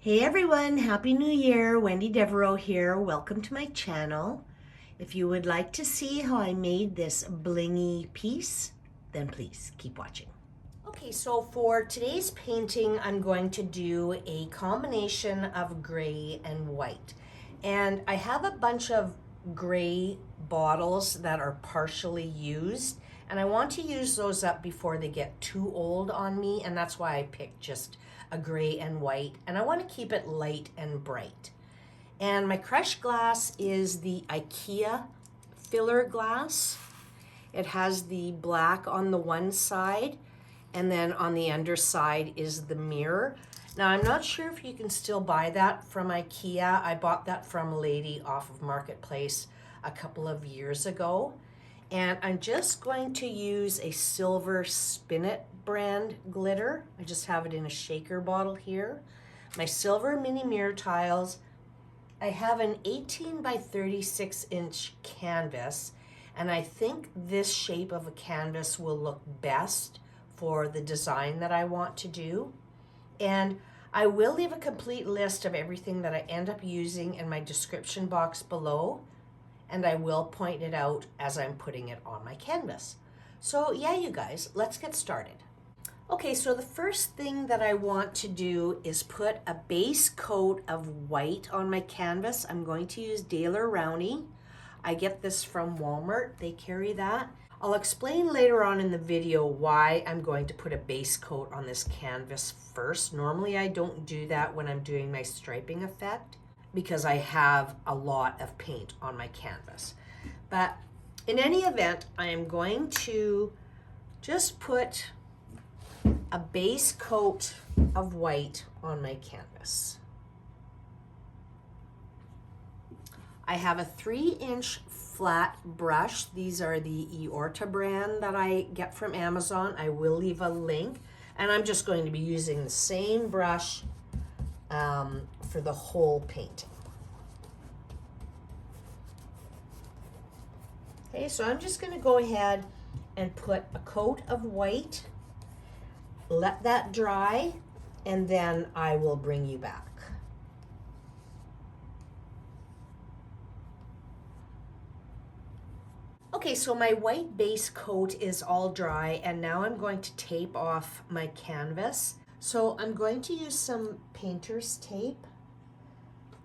Hey everyone, Happy New Year. Wendy Devereaux here. Welcome to my channel. If you would like to see how I made this blingy piece, then please keep watching. Okay, so for today's painting, I'm going to do a combination of gray and white. And I have a bunch of gray bottles that are partially used, and I want to use those up before they get too old on me, and that's why I picked just a gray and white, and I want to keep it light and bright. And my crushed glass is the IKEA filler glass. It has the black on the one side, and then on the underside is the mirror. Now I'm not sure if you can still buy that from IKEA. I bought that from a lady off of Marketplace a couple of years ago. And I'm just going to use a silver Spin-It brand glitter. I just have it in a shaker bottle here. My silver mini mirror tiles. I have an 18 by 36 inch canvas, and I think this shape of a canvas will look best for the design that I want to do. And I will leave a complete list of everything that I end up using in my description box below, and I will point it out as I'm putting it on my canvas. So yeah, you guys, let's get started. Okay, so the first thing that I want to do is put a base coat of white on my canvas. I'm going to use Rowney. I get this from Walmart, they carry that. I'll explain later on in the video why I'm going to put a base coat on this canvas first. Normally I don't do that when I'm doing my striping effect, because I have a lot of paint on my canvas. But in any event, I am going to just put a base coat of white on my canvas. I have a 3-inch flat brush. These are the kArt brand that I get from Amazon. I will leave a link, and I'm just going to be using the same brush for the whole painting. Okay, so I'm just going to go ahead and put a coat of white, let that dry, and then I will bring you back. Okay, so my white base coat is all dry, and now I'm going to tape off my canvas. So I'm going to use some painter's tape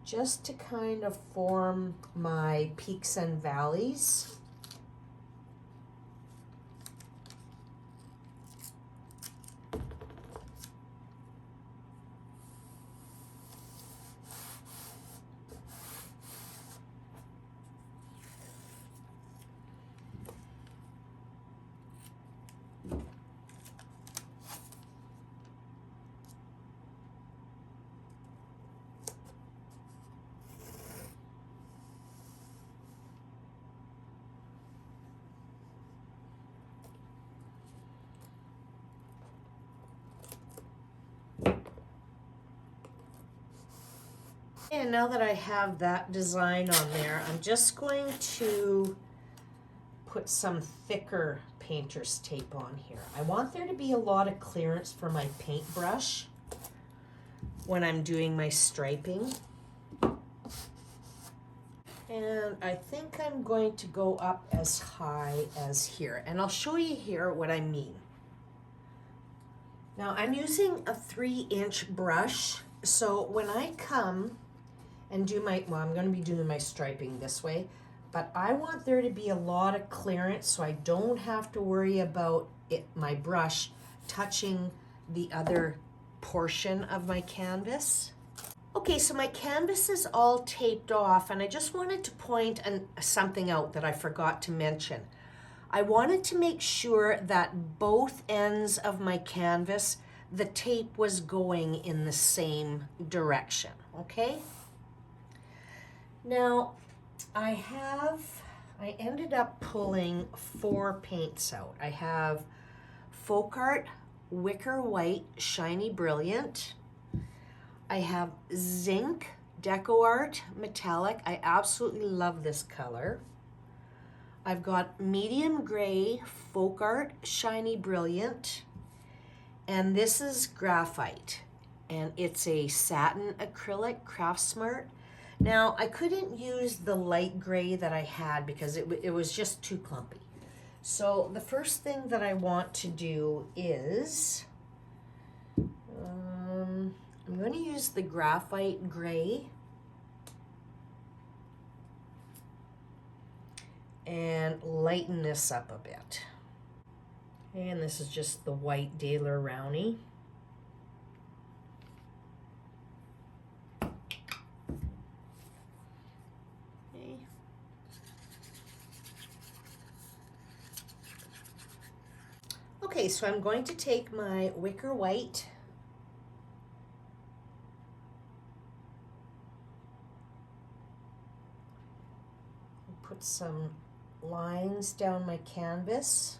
just to kind of form my peaks and valleys. And now that I have that design on there, I'm just going to put some thicker painter's tape on here. I want there to be a lot of clearance for my paintbrush when I'm doing my striping. And I think I'm going to go up as high as here. And I'll show you here what I mean. Now I'm using a 3-inch brush. So when I come and do my, well, I'm going to be doing my striping this way, but I want there to be a lot of clearance so I don't have to worry about it, my brush touching the other portion of my canvas. Okay, so my canvas is all taped off, and I just wanted to point something out that I forgot to mention. I wanted to make sure that both ends of my canvas, the tape was going in the same direction, okay? Now, I ended up pulling 4 paints out. I have kArt Wicker White Shiny Brilliant. I have Zinc DecoArt Metallic. I absolutely love this color. I've got medium gray kArt Shiny Brilliant. And this is Graphite. and it's a satin acrylic, Craft Smart. Now, I couldn't use the light gray that I had because it was just too clumpy. So the first thing that I want to do is, I'm going to use the Graphite gray and lighten this up a bit. And this is just the white Daler Rowney. Okay, so I'm going to take my Wicker white and put some lines down my canvas.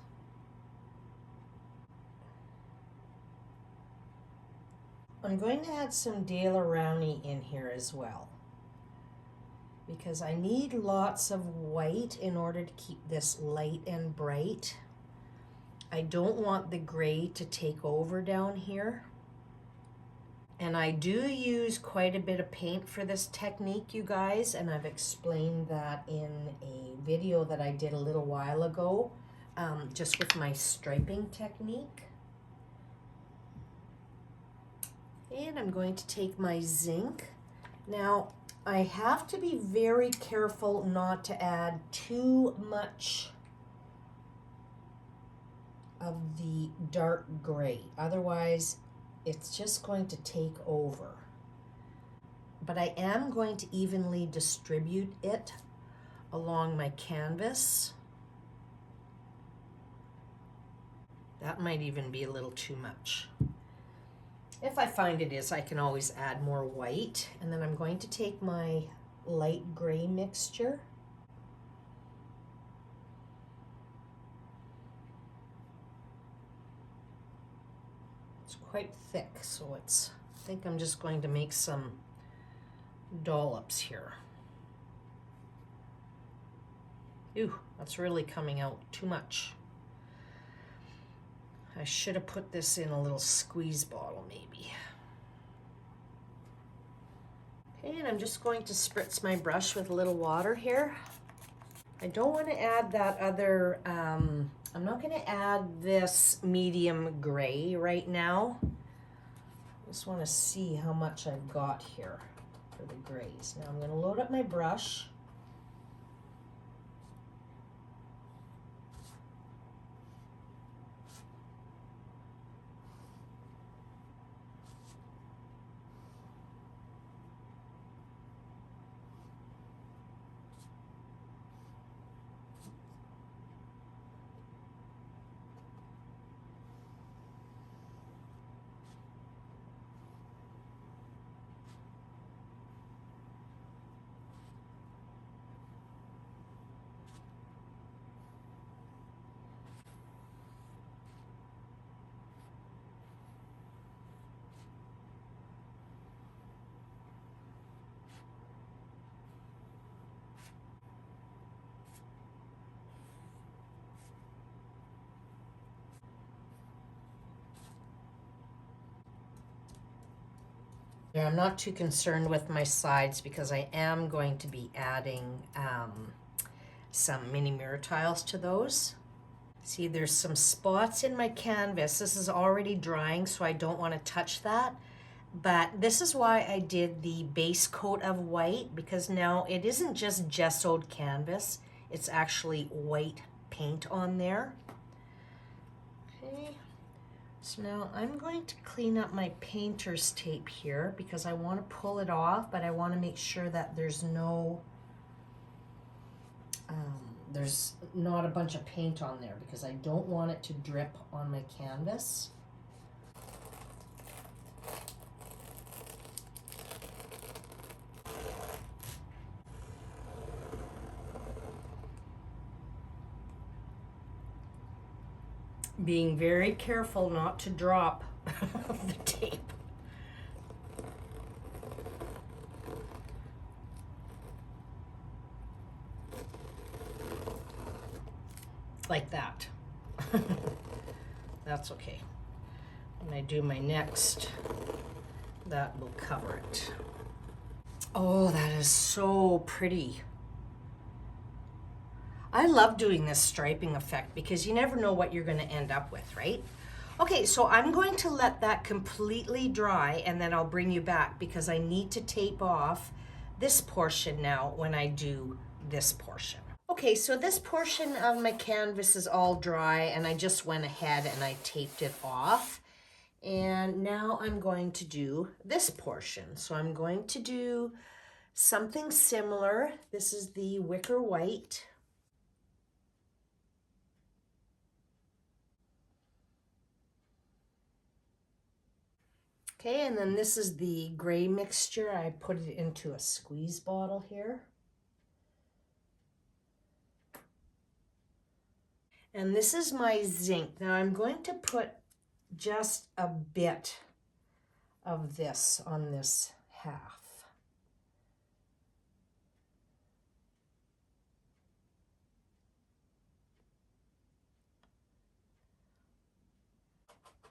I'm going to add some Daler Rowney in here as well, because I need lots of white in order to keep this light and bright. I don't want the gray to take over down here. And I do use quite a bit of paint for this technique, you guys, and I've explained that in a video that I did a little while ago, just with my striping technique. And I'm going to take my zinc. Now, I have to be very careful not to add too much of the dark gray, otherwise it's just going to take over. But I am going to evenly distribute it along my canvas. That might even be a little too much. If I find it is, I can always add more white. And then I'm going to take my light gray mixture. Quite thick, so it's, I think I'm just going to make some dollops here. Ooh, that's really coming out too much. I should have put this in a little squeeze bottle maybe. Okay, and I'm just going to spritz my brush with a little water here. I don't want to add that other, I'm not going to add this medium gray right now. I just want to see how much I've got here for the grays. Now I'm going to load up my brush. Yeah, I'm not too concerned with my sides because I am going to be adding some mini mirror tiles to those. See, there's some spots in my canvas. This is already drying, so I don't want to touch that. But this is why I did the base coat of white, because now it isn't just gessoed canvas, it's actually white paint on there. Okay. So now I'm going to clean up my painter's tape here because I want to pull it off, but I want to make sure that there's no, there's not a bunch of paint on there because I don't want it to drip on my canvas. Being very careful not to drop the tape. Like that. That's okay. When I do my next that will cover it. Oh, that is so pretty. I love doing this striping effect because you never know what you're going to end up with, right? Okay, so I'm going to let that completely dry and then I'll bring you back because I need to tape off this portion now when I do this portion. Okay, so this portion of my canvas is all dry and I just went ahead and I taped it off. And now I'm going to do this portion. So I'm going to do something similar. This is the Wicker White. Okay, and then this is the gray mixture. I put it into a squeeze bottle here. And this is my zinc. Now I'm going to put just a bit of this on this half.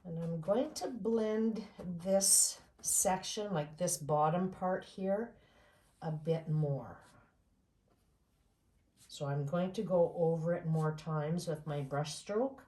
And I'm going to blend this section, like this bottom part here, a bit more. So I'm going to go over it more times with my brush stroke.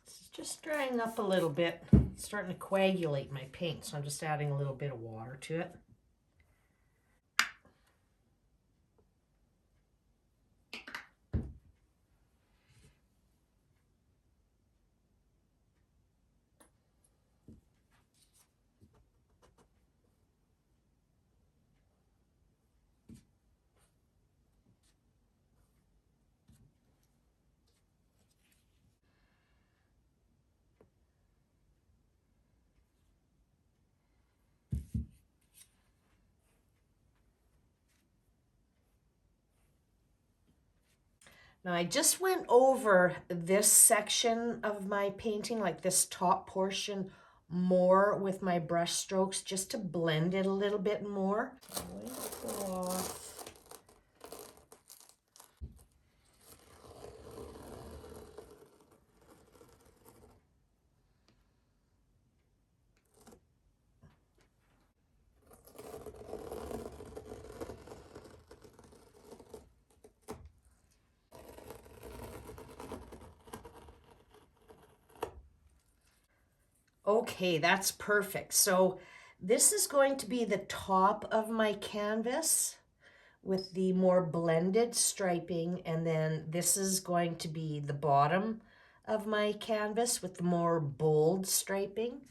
It's just drying up a little bit. It's starting to coagulate my paint, so I'm just adding a little bit of water to it. Now I just went over this section of my painting, like this top portion, more with my brush strokes just to blend it a little bit more. Okay, that's perfect. So this is going to be the top of my canvas with the more blended striping, and then this is going to be the bottom of my canvas with the more bold striping.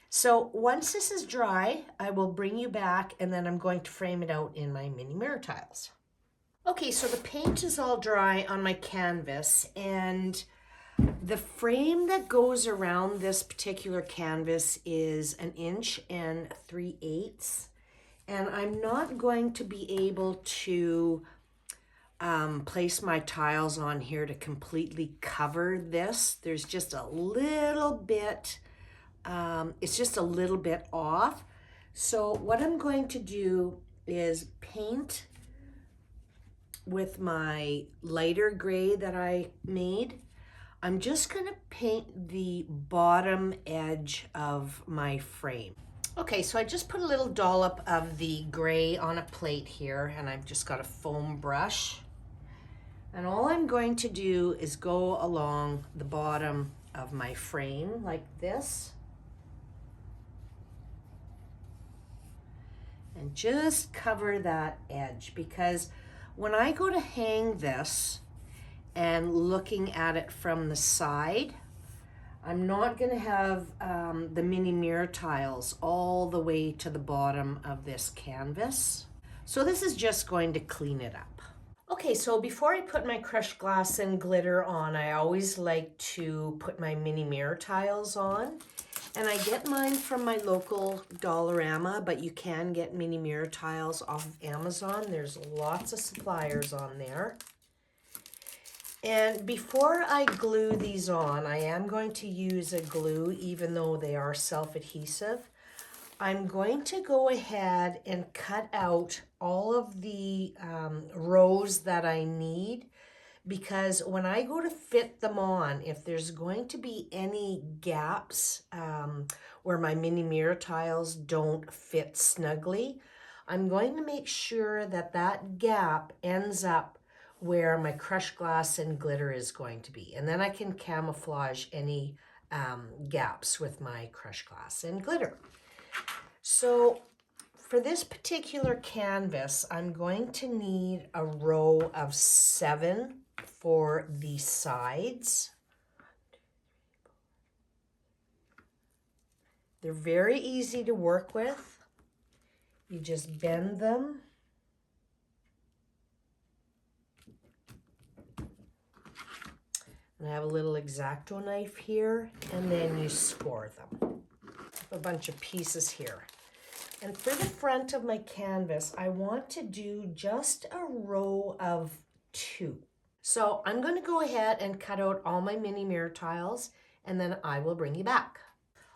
So once this is dry, I will bring you back and then I'm going to frame it out in my mini mirror tiles. Okay, so the paint is all dry on my canvas, and the frame that goes around this particular canvas is 1 3/8 inches. And I'm not going to be able to place my tiles on here to completely cover this. There's just a little bit, it's just a little bit off. So what I'm going to do is paint with my lighter gray that I made. I'm just going to paint the bottom edge of my frame. Okay, so I just put a little dollop of the gray on a plate here, and I've just got a foam brush. And all I'm going to do is go along the bottom of my frame like this. And just cover that edge, because when I go to hang this and looking at it from the side, I'm not going to have the mini mirror tiles all the way to the bottom of this canvas. So this is just going to clean it up. Okay, so before I put my crushed glass and glitter on, I always like to put my mini mirror tiles on. And I get mine from my local Dollarama, but you can get mini mirror tiles off of Amazon. There's lots of suppliers on there. And before I glue these on, I am going to use a glue, even though they are self-adhesive. I'm going to go ahead and cut out all of the rows that I need, because when I go to fit them on, if there's going to be any gaps where my mini mirror tiles don't fit snugly, I'm going to make sure that that gap ends up where my crushed glass and glitter is going to be. And then I can camouflage any gaps with my crushed glass and glitter. So for this particular canvas, I'm going to need a row of 7 for the sides. They're very easy to work with. You just bend them. And I have a little X-Acto knife here, and then you score them. A bunch of pieces here. And for the front of my canvas, I want to do just a row of 2. So I'm going to go ahead and cut out all my mini mirror tiles, and then I will bring you back.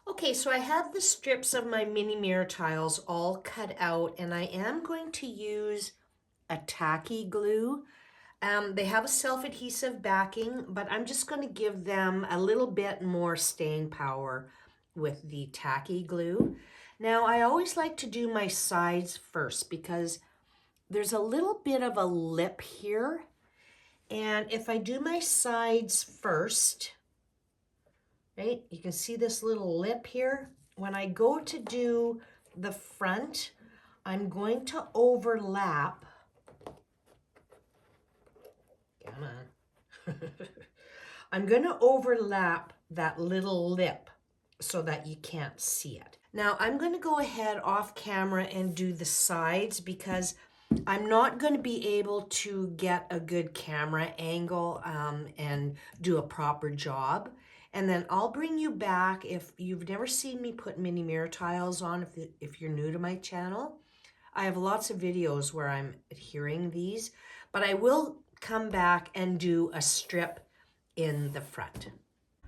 Okay, so I have the strips of my mini mirror tiles all cut out, and I am going to use a Tacky Glue. They have a self-adhesive backing, but I'm just going to give them a little bit more staying power with the Tacky Glue. Now, I always like to do my sides first because there's a little bit of a lip here. And if I do my sides first, right, you can see this little lip here. When I go to do the front, I'm going to overlap. Come on. I'm going to overlap that little lip so that you can't see it. Now I'm going to go ahead off camera and do the sides because I'm not going to be able to get a good camera angle and do a proper job. And then I'll bring you back. If you've never seen me put mini mirror tiles on, if you're new to my channel, I have lots of videos where I'm adhering these, but I will come back and do a strip in the front.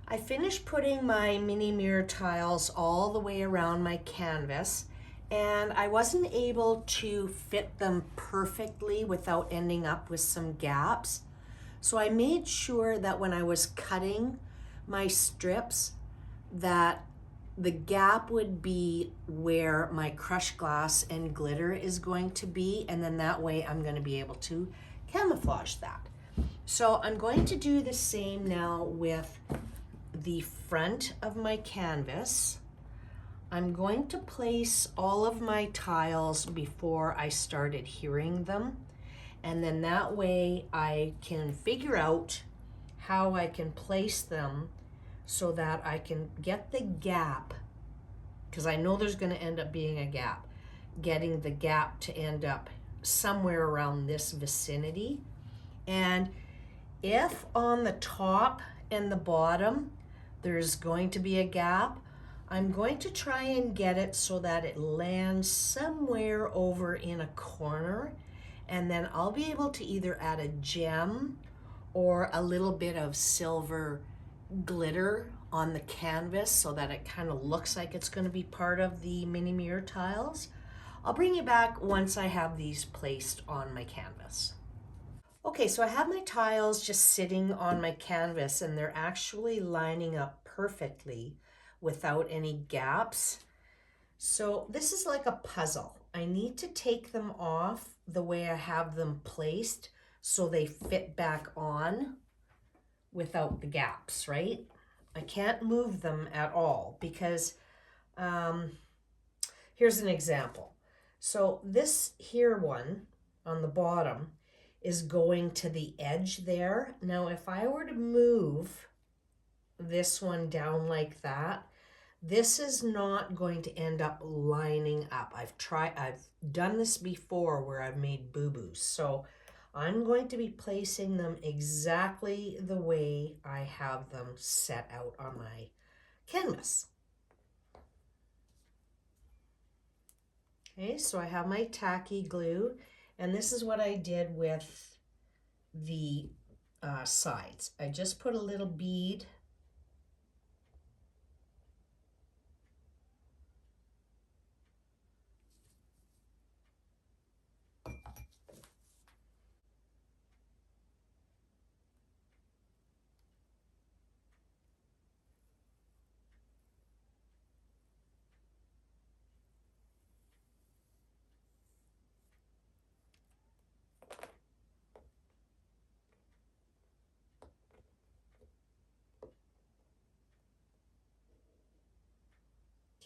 I finished putting my mini mirror tiles all the way around my canvas, and I wasn't able to fit them perfectly without ending up with some gaps. So I made sure that when I was cutting my strips that the gap would be where my crushed glass and glitter is going to be, and then that way I'm going to be able to camouflage that. So I'm going to do the same now with the front of my canvas. I'm going to place all of my tiles before I start adhering them, and then that way I can figure out how I can place them so that I can get the gap, because I know there's going to end up being a gap, getting the gap to end up somewhere around this vicinity. And if on the top and the bottom there's going to be a gap, I'm going to try and get it so that it lands somewhere over in a corner, and then I'll be able to either add a gem or a little bit of silver glitter on the canvas so that it kind of looks like it's going to be part of the mini mirror tiles. I'll bring you back once I have these placed on my canvas. Okay, so I have my tiles just sitting on my canvas, and they're actually lining up perfectly without any gaps. So this is like a puzzle. I need to take them off the way I have them placed so they fit back on without the gaps, right? I can't move them at all because here's an example. So this here one on the bottom is going to the edge there. Now, if I were to move this one down like that, this is not going to end up lining up. I've done this before where I've made boo-boos. So I'm going to be placing them exactly the way I have them set out on my canvas. Okay, so I have my tacky glue, and this is what I did with the sides. I just put a little bead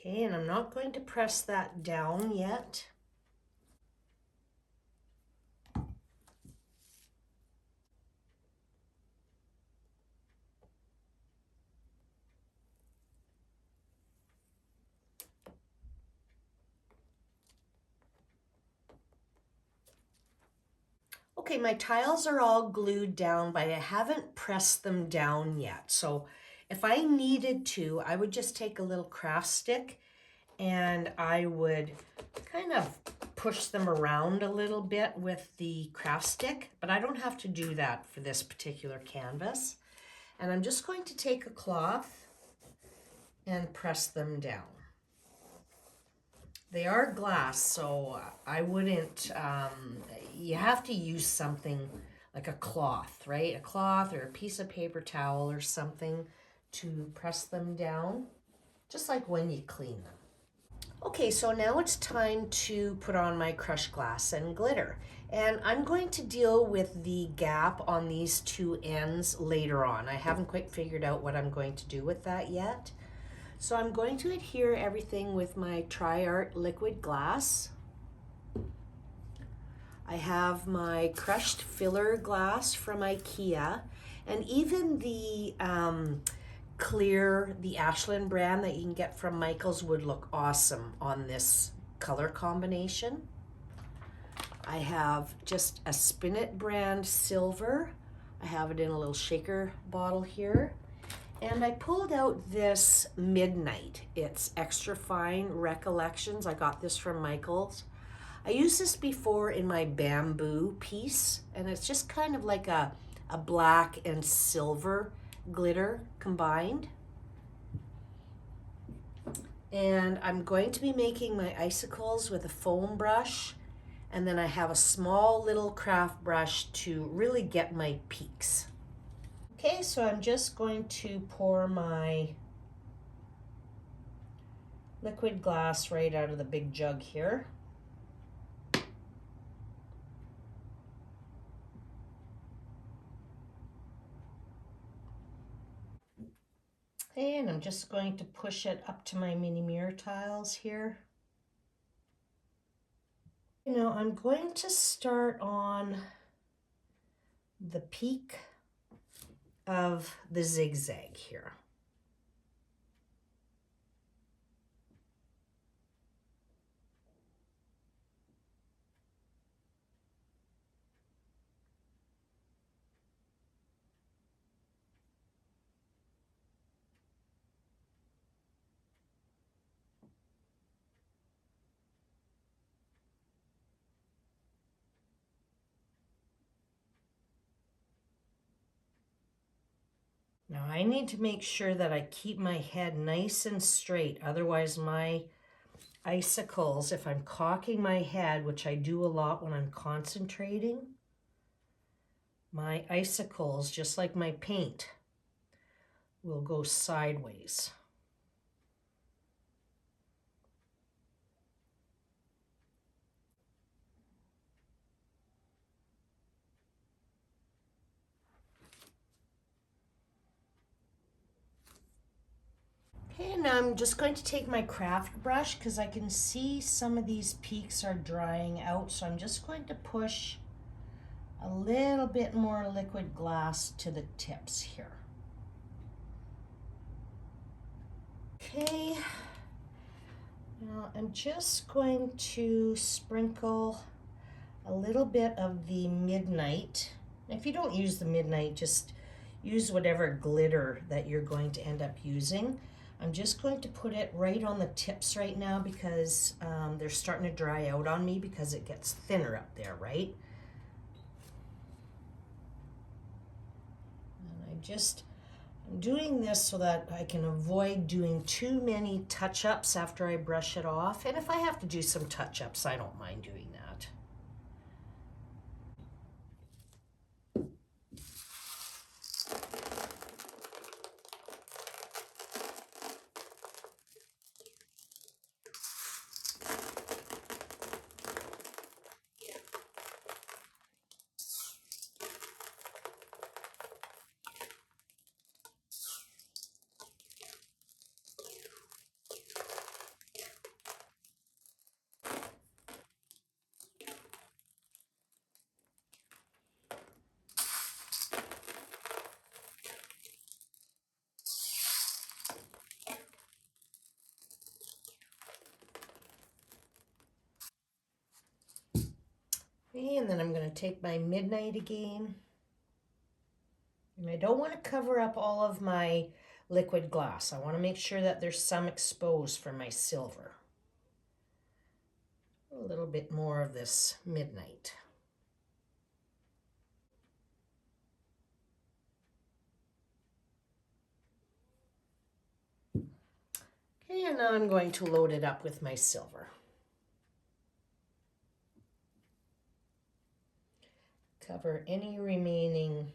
Okay, and I'm not going to press that down yet. Okay, my tiles are all glued down, but I haven't pressed them down yet. So if I needed to, I would just take a little craft stick and I would kind of push them around a little bit with the craft stick, but I don't have to do that for this particular canvas. And I'm just going to take a cloth and press them down. They are glass, so I wouldn't, you have to use something like a cloth, right? A cloth or a piece of paper towel or something to press them down, just like when you clean them. Okay, so now it's time to put on my crushed glass and glitter. And I'm going to deal with the gap on these two ends later on. I haven't quite figured out what I'm going to do with that yet. So I'm going to adhere everything with my kArt liquid glass. I have my crushed filler glass from IKEA, and even the the Ashland brand that you can get from Michaels would look awesome on this color combination. I have just a Spinnet brand silver. I have it in a little shaker bottle here. And I pulled out this Midnight. It's extra fine Recollections. I got this from Michaels. I used this before in my bamboo piece, and it's just kind of like a black and silver glitter combined. And I'm going to be making my icicles with a foam brush, and then I have a small little craft brush to really get my peaks. Okay, so I'm just going to pour my liquid glass right out of the big jug here. And I'm just going to push it up to my mini mirror tiles here. Now I'm going to start on the peak of the zigzag here. Now I need to make sure that I keep my head nice and straight, otherwise my icicles, if I'm cocking my head, which I do a lot when I'm concentrating, my icicles, just like my paint, will go sideways. Okay, now I'm just going to take my craft brush because I can see some of these peaks are drying out, so I'm just going to push a little bit more liquid glass to the tips here. Okay, now I'm just going to sprinkle a little bit of the Midnight. If you don't use the Midnight, just use whatever glitter that you're going to end up using. I'm just going to put it right on the tips right now because they're starting to dry out on me because it gets thinner up there, right? And I'm doing this so that I can avoid doing too many touch-ups after I brush it off. And if I have to do some touch-ups, I don't mind doing that. And then I'm going to take my Midnight again. And I don't want to cover up all of my liquid glass. I want to make sure that there's some exposed for my silver. A little bit more of this Midnight. Okay, and now I'm going to load it up with my silver. Cover any remaining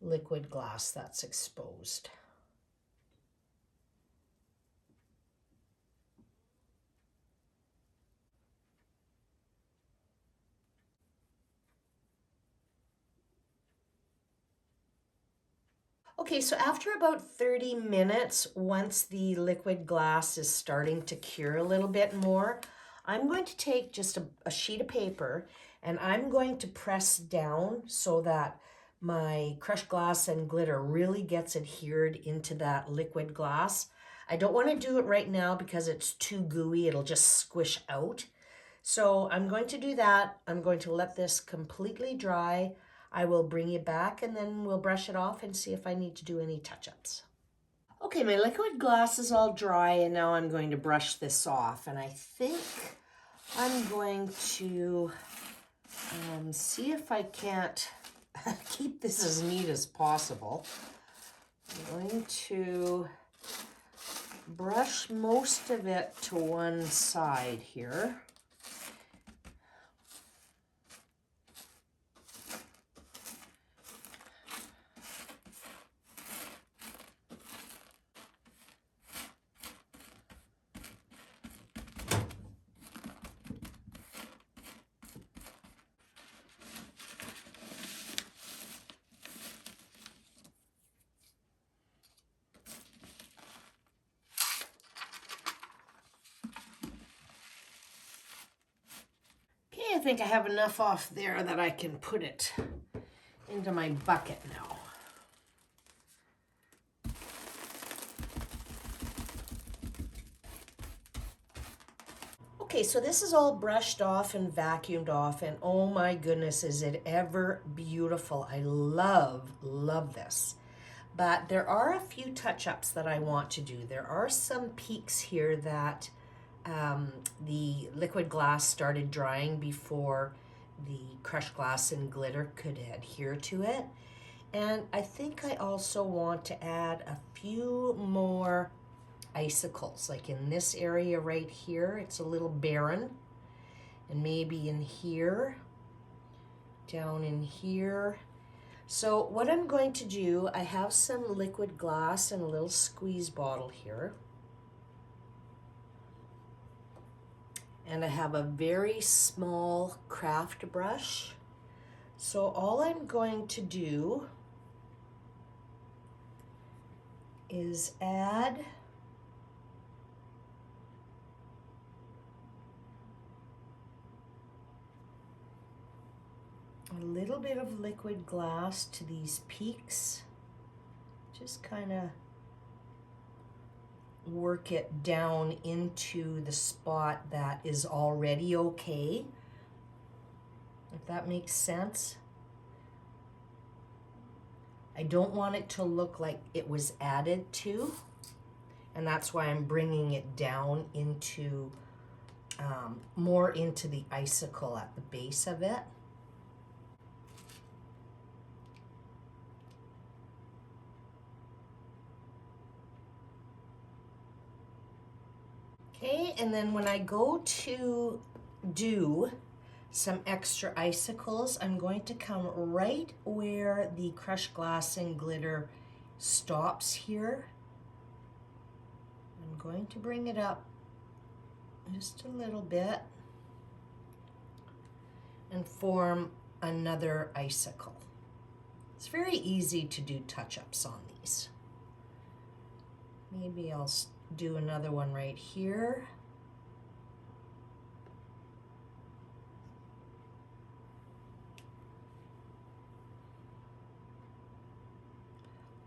liquid glass that's exposed. Okay, so after about 30 minutes, once the liquid glass is starting to cure a little bit more, I'm going to take just a sheet of paper and I'm going to press down so that my crushed glass and glitter really gets adhered into that liquid glass. I don't want to do it right now because it's too gooey, it'll just squish out. So I'm going to do that. I'm going to let this completely dry. I will bring you back and then we'll brush it off and see if I need to do any touch-ups. Okay, my liquid glass is all dry and now I'm going to brush this off. And I think I'm going to see if I can't keep this as neat as possible. I'm going to brush most of it to one side here. I think I have enough off there that I can put it into my bucket now. Okay, so this is all brushed off and vacuumed off, and oh my goodness, is it ever beautiful. I love this. But there are a few touch-ups that I want to do. There are some peaks here that the liquid glass started drying before the crushed glass and glitter could adhere to it. And I think I also want to add a few more icicles, like in this area right here. It's a little barren. And maybe in here, down in here. So what I'm going to do, I have some liquid glass in a little squeeze bottle here. And I have a very small craft brush. So all I'm going to do is add a little bit of liquid glass to these peaks. Just kind of work it down into the spot that is already okay, if that makes sense. I don't want it to look like it was added to. And that's why I'm bringing it down into, more into the icicle at the base of it. Okay, and then when I go to do some extra icicles, I'm going to come right where the crushed glass and glitter stops here. I'm going to bring it up just a little bit and form another icicle. It's very easy to do touch-ups on these. Maybe I'll do another one right here.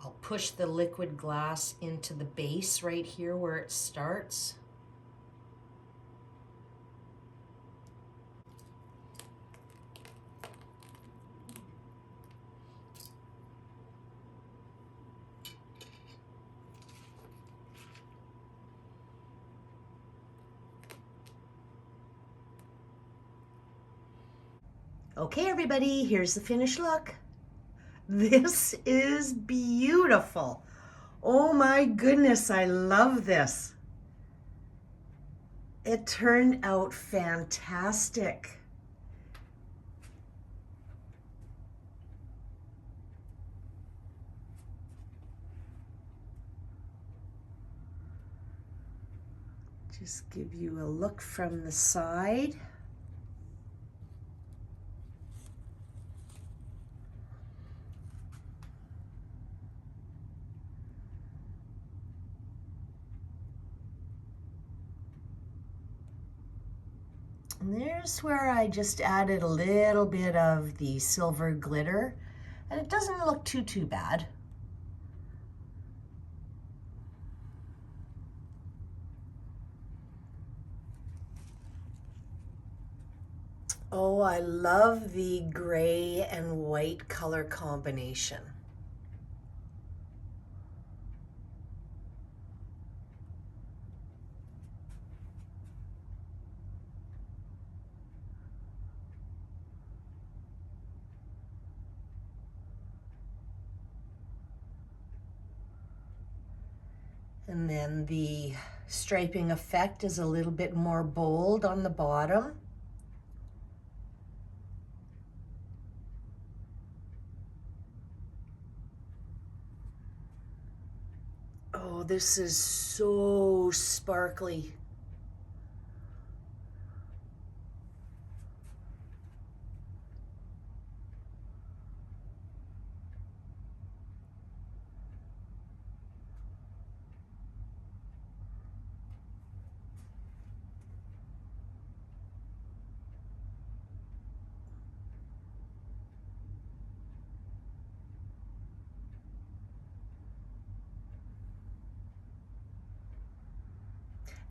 I'll push the liquid glass into the base right here where it starts. Okay, everybody, here's the finished look. This is beautiful. Oh my goodness, I love this. It turned out fantastic. Just give you a look from the side. And there's where I just added a little bit of the silver glitter, and it doesn't look too bad. Oh, I love the gray and white color combination. And then the striping effect is a little bit more bold on the bottom. Oh, this is so sparkly.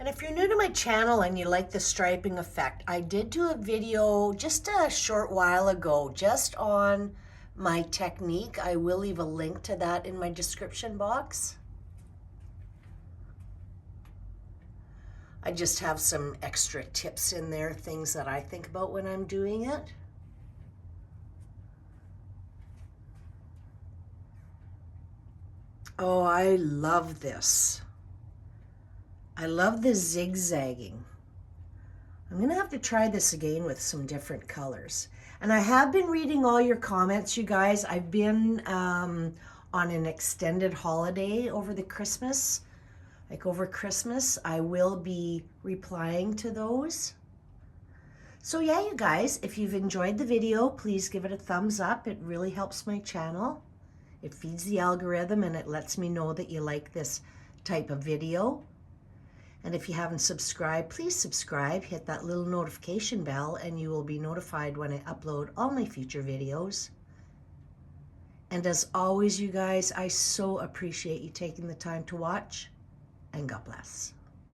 And if you're new to my channel and you like the striping effect, I did do a video just a short while ago just on my technique. I will leave a link to that in my description box. I just have some extra tips in there, things that I think about when I'm doing it. Oh, I love this. I love the zigzagging. I'm gonna have to try this again with some different colors. And I have been reading all your comments, you guys. I've been on an extended holiday over the Christmas. Like over Christmas, I will be replying to those. So yeah, you guys, if you've enjoyed the video, please give it a thumbs up. It really helps my channel. It feeds the algorithm and it lets me know that you like this type of video. And if you haven't subscribed, please subscribe, hit that little notification bell, and you will be notified when I upload all my future videos. And as always, you guys, I so appreciate you taking the time to watch, and God bless.